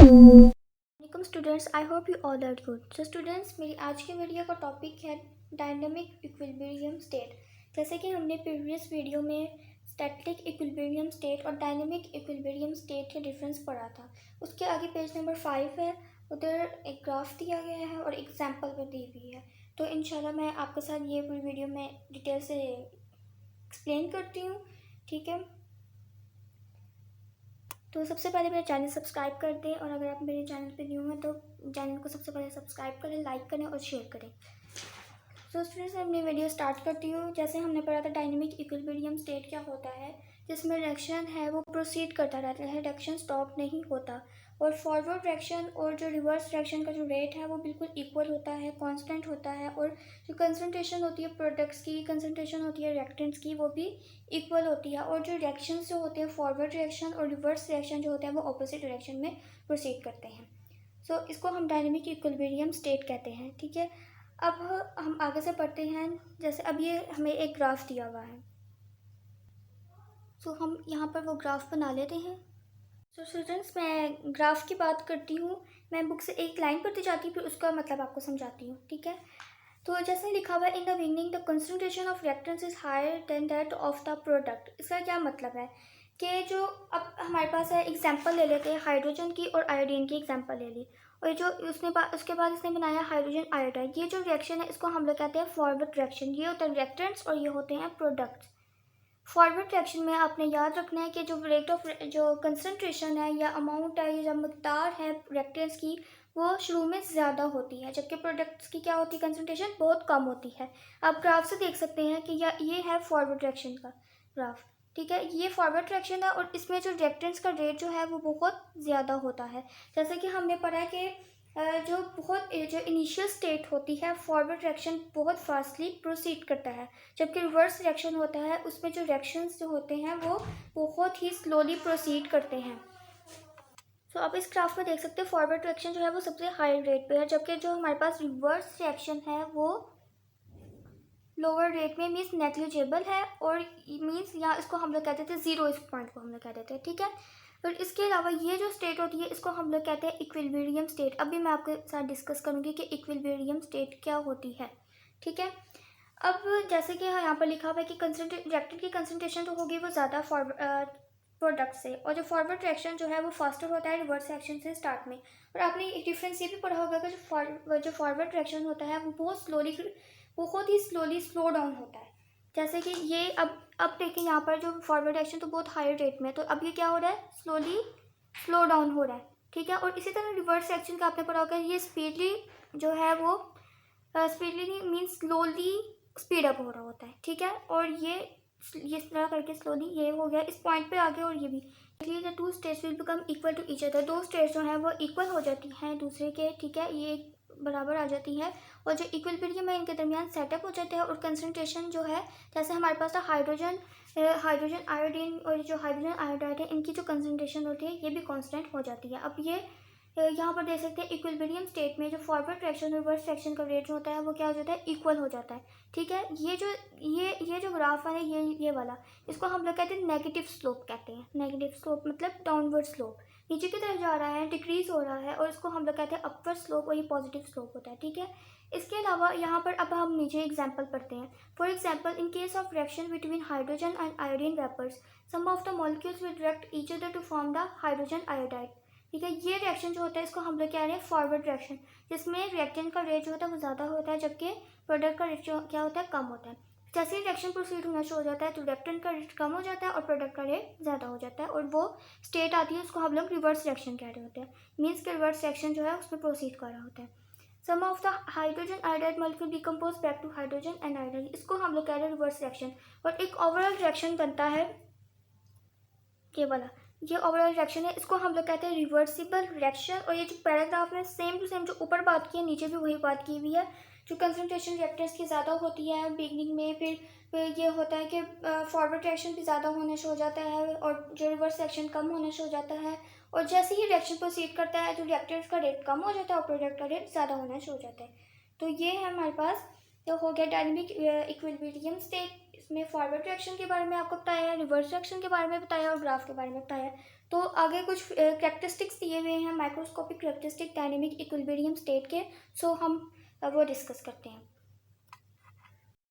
Welcome students, I hope you all are good. तो students, मेरी आज की वीडियो का टॉपिक है डायनामिक इक्विलिब्रियम स्टेट। जैसे कि हमने प्रीवियस वीडियो में स्टैटिक इक्विलिब्रियम स्टेट और डायनामिक इक्विलिब्रियम स्टेट के डिफरेंस पढ़ा था। उसके आगे पेज नंबर 5 है, उधर एक ग्राफ दिया गया है और एग्जाम्पल भी दी हुई है। तो इंशाल्लाह मैं आपके साथ ये पूरी वीडियो में डिटेल से एक्सप्लेन करती हूँ, ठीक है। तो सबसे पहले मेरा चैनल सब्सक्राइब कर दें, और अगर आप मेरे चैनल पे न्यू हैं तो चैनल को सबसे पहले सब्सक्राइब करें, लाइक करें और शेयर करें। तो स्टूडेंट्स, मैं अपनी वीडियो स्टार्ट करती हूँ। जैसे हमने पढ़ा था डायनेमिक इक्विलिब्रियम स्टेट क्या होता है, जिसमें रिएक्शन है वो प्रोसीड करता रहता है, रिएक्शन स्टॉप नहीं होता। और फॉरवर्ड रिएक्शन और जो रिवर्स रिएक्शन का जो रेट है वो बिल्कुल इक्वल होता है, कांस्टेंट होता है। और जो कंसंट्रेशन होती है प्रोडक्ट्स की, कंसंट्रेशन होती है रिएक्टेंट्स की, वो भी इक्वल होती है। और जो रिएक्शंस जो होते हैं, फॉरवर्ड रिएक्शन और रिवर्स रिएक्शन जो होते हैं, वो ऑपोजिट डायरेक्शन में प्रोसीड करते हैं। सो इसको हम डायनेमिक इक्विलिब्रियम स्टेट कहते हैं, ठीक है। अब हम आगे से पढ़ते हैं। जैसे अब ये हमें एक ग्राफ दिया हुआ है, सो हम यहाँ पर वो ग्राफ बना लेते हैं। सो स्टूडेंट्स, मैं ग्राफ की बात करती हूँ। मैं बुक से एक लाइन पढ़ती जाती हूँ, फिर उसका मतलब आपको समझाती हूँ, ठीक है। तो जैसे लिखा हुआ है, in the beginning the concentration of reactants is higher than that of the product. इसका क्या मतलब है कि जो अब हमारे पास है, एग्जांपल ले लेते हैं हाइड्रोजन की और आयोडीन की एग्जांपल ले ली। और जो उसके बाद इसने बनाया हाइड्रोजन आयोडाइड। ये जो रिएक्शन है इसको हम लोग कहते हैं फॉरवर्ड रिएक्शन। ये होता है रिएक्टेंट्स और ये होते हैं प्रोडक्ट्स। फॉरवर्ड रिएक्शन में आपने याद रखना है कि जो रेट ऑफ जो कंसंट्रेशन है या अमाउंट है या मकदार है रिएक्टेंट्स की, वो शुरू में ज़्यादा होती है, जबकि प्रोडक्ट्स की क्या होती है, कंसंट्रेशन बहुत कम होती है। आप ग्राफ से देख सकते हैं कि ये है फॉरवर्ड रिएक्शन का ग्राफ, ठीक है। ये फॉरवर्ड रिएक्शन है और इसमें जो रिएक्टेंट्स का रेट जो है वो बहुत ज़्यादा होता है। जैसे कि हमने पढ़ा है कि जो इनिशियल स्टेट होती है, फॉरवर्ड रिएक्शन बहुत फास्टली प्रोसीड करता है, जबकि रिवर्स रिएक्शन होता है उसमें जो रिएक्शंस जो होते हैं वो बहुत ही स्लोली प्रोसीड करते हैं। तो आप इस ग्राफ में देख सकते हैं फॉरवर्ड रिएक्शन जो है वो सबसे हाई रेट पे है, जबकि जो हमारे पास रिवर्स रिएक्शन है वो लोअर रेट में, मीन्स नेग्लिजिबल है। और मीन्स यहाँ इसको हम लोग कहते थे जीरो, इस पॉइंट को हम लोग कहते थे, ठीक है। और इसके अलावा ये जो स्टेट होती है इसको हम लोग कहते हैं इक्विलिब्रियम स्टेट। अभी मैं आपके साथ डिस्कस करूँगी कि इक्विलिब्रियम स्टेट क्या होती है, ठीक है। अब जैसे कि यहाँ पर लिखा हुआ है कि रिएक्टेंट की कंसंट्रेशन जो होगी वो ज़्यादा प्रोडक्ट से, और जो फॉरवर्ड रिएक्शन जो है वो फास्टर होता है रिवर्स रिएक्शन से स्टार्ट में। और आपने एक डिफरेंस ये भी पढ़ा होगा कि जो फॉरवर्ड रिएक्शन होता है वो बहुत ही स्लोली स्लो डाउन होता है। जैसे कि ये अब देखिए, यहाँ पर जो फॉरवर्ड रिएक्शन तो बहुत हाई रेट में है, तो अब ये क्या हो रहा है, स्लोली स्लो डाउन हो रहा है, ठीक है। और इसी तरह रिवर्स रिएक्शन का आपने पढ़ा होगा, ये स्पीडली जो है वो speedily means slowly speed up हो रहा होता है, ठीक है। और ये इस तरह करके स्लोली ये हो गया इस पॉइंट पे आगे। और ये भी the two states will become equal to each other. दो स्टेट्स जो हैं वो इक्वल हो जाती हैं दूसरे के, ठीक है, ये बराबर आ जाती है। और जो इक्विलिब्रियम है इनके दरमियान सेटअप हो जाते हैं। और कंसंट्रेशन जो है, जैसे हमारे पास था हाइड्रोजन आयोडीन और जो हाइड्रोजन आयोडाइड है, इनकी जो कंसंट्रेशन होती है ये भी कांस्टेंट हो जाती है। अब ये यहाँ पर देख सकते हैं इक्विलिब्रियम स्टेट में जो फॉरवर्ड रिएक्शन और रिवर्स रिएक्शन का रेट जो होता है वो क्या हो जाता है, इक्वल हो जाता है, ठीक है। ये जो ग्राफ है, ये वाला, इसको हम लोग कहते हैं नेगेटिव स्लोप कहते हैं। नेगेटिव स्लोप मतलब डाउनवर्ड स्लोप, नीचे की तरफ जा रहा है, डिक्रीज हो रहा है। और इसको हम लोग कहते हैं अपवर्ड स्लोप, और ये पॉजिटिव स्लोप होता है, ठीक है। इसके अलावा यहाँ पर अब हम नीचे एग्जाम्पल पढ़ते हैं। For example, in case of reaction between hydrogen and iodine vapours, some of the molecules will react each other to form the hydrogen iodide, ठीक है। ये रिएक्शन जो होता है इसको हम लोग कह रहे हैं फॉरवर्ड रिएक्शन, जिसमें रिएक्टेंट का रेट जो होता है वो ज़्यादा होता है, जबकि प्रोडक्ट का रेट जो क्या होता है, कम होता है। जैसे ही रिएक्शन प्रोसीड होना शुरू हो जाता है तो रिएक्टेंट का रेट कम हो जाता है और प्रोडक्ट का रेट ज़्यादा हो जाता है, और वो स्टेट आती है, उसको हम लोग रिवर्स रिएक्शन कह रहे होते हैं। मीन्स के रिवर्स रिएक्शन जो है उसमें प्रोसीड कर रहा होता है। Some of the hydrogen iodide molecule decompose back to hydrogen and iodide, इसको हम लोग कह रहे हैं रिवर्स रिएक्शन। और एक ओवरऑल रिएक्शन बनता है ये वाला, ये ओवरऑल रिएक्शन है, इसको हम लोग कहते हैं रिवर्सिबल रिएक्शन। और ये जो पैराग्राफ में सेम टू सेम जो ऊपर बात की है नीचे भी वही बात की हुई है। जो कंसंट्रेशन रिएक्टेंट्स की ज़्यादा होती है बिगनिंग में, फिर ये होता है कि फॉरवर्ड रिएक्शन भी ज़्यादा होने शुरू हो जाता है और जो रिवर्स रिएक्शन कम होने शुरू हो जाता है। और जैसे ही रिएक्शन प्रोसीड करता है, जो रिएक्टेंट्स का रेट कम हो जाता है और प्रोडक्ट का रेट ज़्यादा होना शुरू हो जाता है। तो ये है हमारे पास जो हो गया डायनेमिक इक्विलिब्रियम स्टेट। इसमें फॉरवर्ड रिएक्शन के बारे में आपको बताया है, रिवर्स रिएक्शन के बारे में बताया और ग्राफ के बारे में बताया। तो आगे कुछ करेक्टरिस्टिक्स दिए हुए हैं microscopic characteristic dynamic equilibrium state के, सो हम वो डिस्कस करते हैं।